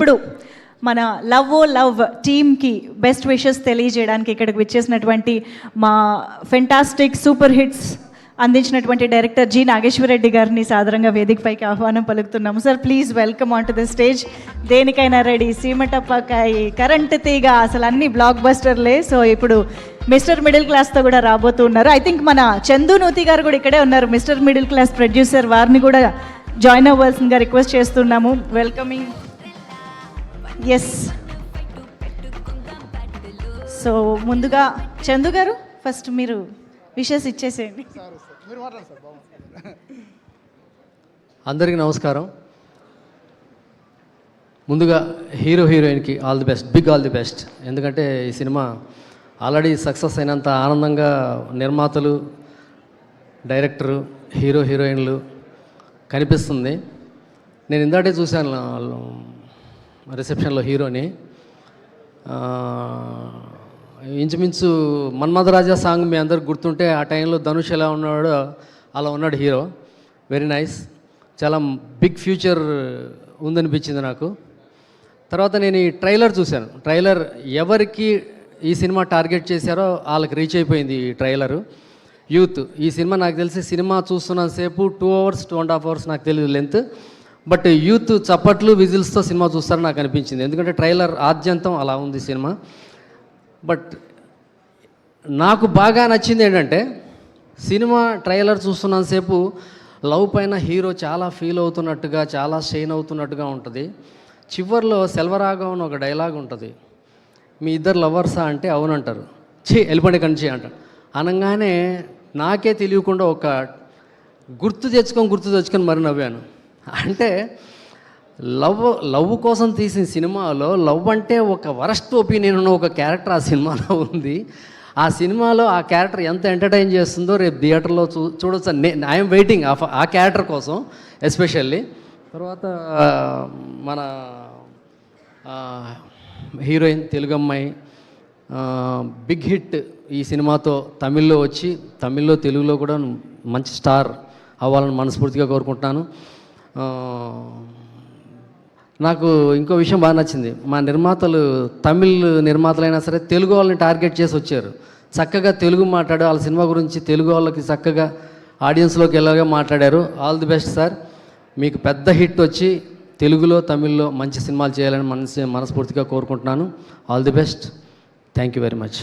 ఇప్పుడు మన లవ్ టీమ్కి బెస్ట్ విషెస్ తెలియజేయడానికి ఇక్కడికి విచ్చేసినటువంటి మా ఫెంటాస్టిక్ సూపర్ హిట్స్ అందించినటువంటి డైరెక్టర్ జి నాగేశ్వరరెడ్డి గారిని సాదరంగా వేదికపైకి ఆహ్వానం పలుకుతున్నాము. Sir please welcome on to the stage. Denikaina ready, Seematapakai, current Theega, అసలు అన్ని బ్లాక్ బస్టర్లే. సో ఇప్పుడు మిస్టర్ మిడిల్ క్లాస్తో కూడా రాబోతున్నారు. ఐ థింక్ మన చందు నూతి గారు కూడా ఇక్కడే ఉన్నారు, మిస్టర్ మిడిల్ క్లాస్ ప్రొడ్యూసర్. వారిని కూడా జాయిన్ అవ్వాల్సిందిగా రిక్వెస్ట్ చేస్తున్నాము. వెల్కమింగ్. ఎస్, సో ముందుగా చందు గారు ఫస్ట్ మీరు విషెస్ ఇచ్చేసేయండి. అందరికీ నమస్కారం. ముందుగా హీరోయిన్కి all the best, big all the best. ఎందుకంటే ఈ సినిమా ఆల్రెడీ సక్సెస్ అయినంత ఆనందంగా నిర్మాతలు, డైరెక్టరు, హీరోయిన్లు కనిపిస్తుంది. నేను ఇందాకే చూశాను రిసెప్షన్లో హీరోని. ఇంచుమించు మన్మధరాజా సాంగ్ మీ అందరికి గుర్తుంటే ఆ టైంలో ధనుష్ ఎలా ఉన్నాడో అలా ఉన్నాడు హీరో. Very nice. చాలా బిగ్ ఫ్యూచర్ ఉందనిపించింది నాకు. తర్వాత నేను ఈ ట్రైలర్ చూశాను. ట్రైలర్ ఎవరికి ఈ సినిమా టార్గెట్ చేశారో వాళ్ళకి రీచ్ అయిపోయింది ఈ ట్రైలరు. యూత్. ఈ సినిమా నాకు తెలిసి సినిమా చూస్తున్నంతసేపు 2 hours 2.5 hours నాకు తెలియదు లెంత్, బట్ యూత్ చప్పట్లు విజిల్స్తో సినిమా చూస్తారని నాకు అనిపించింది. ఎందుకంటే ట్రైలర్ ఆద్యంతం అలా ఉంది సినిమా. బట్ నాకు బాగా నచ్చింది ఏంటంటే సినిమా ట్రైలర్ చూస్తున్నంతసేపు లవ్ పైన హీరో చాలా ఫీల్ అవుతున్నట్టుగా, చాలా షైన్ అవుతున్నట్టుగా ఉంటుంది. చివర్లో సెల్వరాగం అని ఒక డైలాగ్ ఉంటుంది. మీ ఇద్దరు లవర్సా అంటే అవునంటారు. వెళ్ళిపోండి కంచి అంటారు. అనగానే నాకే తెలియకుండా ఒక గుర్తు తెచ్చుకొని మరి నవ్వాను. అంటే లవ్ కోసం తీసిన సినిమాలో లవ్ అంటే ఒక వరస్ట్ ఒపీనియన్ ఉన్న ఒక క్యారెక్టర్ ఆ సినిమాలో ఉంది. ఆ సినిమాలో ఆ క్యారెక్టర్ ఎంత ఎంటర్టైన్ చేస్తుందో రేపు థియేటర్లో చూడొచ్చు. ఐఎమ్ వెయిటింగ్ ఆ క్యారెక్టర్ కోసం ఎస్పెషల్లీ. తర్వాత మన హీరోయిన్ తెలుగు అమ్మాయి బిగ్ హిట్ ఈ సినిమాతో తమిళ్లో వచ్చి తమిళ్లో తెలుగులో కూడా మంచి స్టార్ అవ్వాలని మనస్ఫూర్తిగా కోరుకుంటున్నాను. నాకు ఇంకో విషయం బాగా నచ్చింది. మా నిర్మాతలు తమిళ్ నిర్మాతలైనా సరే తెలుగు వాళ్ళని టార్గెట్ చేసి వచ్చారు. చక్కగా తెలుగు మాట్లాడు, వాళ్ళ సినిమా గురించి తెలుగు వాళ్ళకి చక్కగా ఆడియన్స్లోకి వెళ్ళగా మాట్లాడారు. All the best sir. మీకు పెద్ద హిట్ వచ్చి తెలుగులో తమిళ్లో మంచి సినిమాలు చేయాలని మనస్ఫూర్తిగా కోరుకుంటున్నాను. All the best. Thank you very much.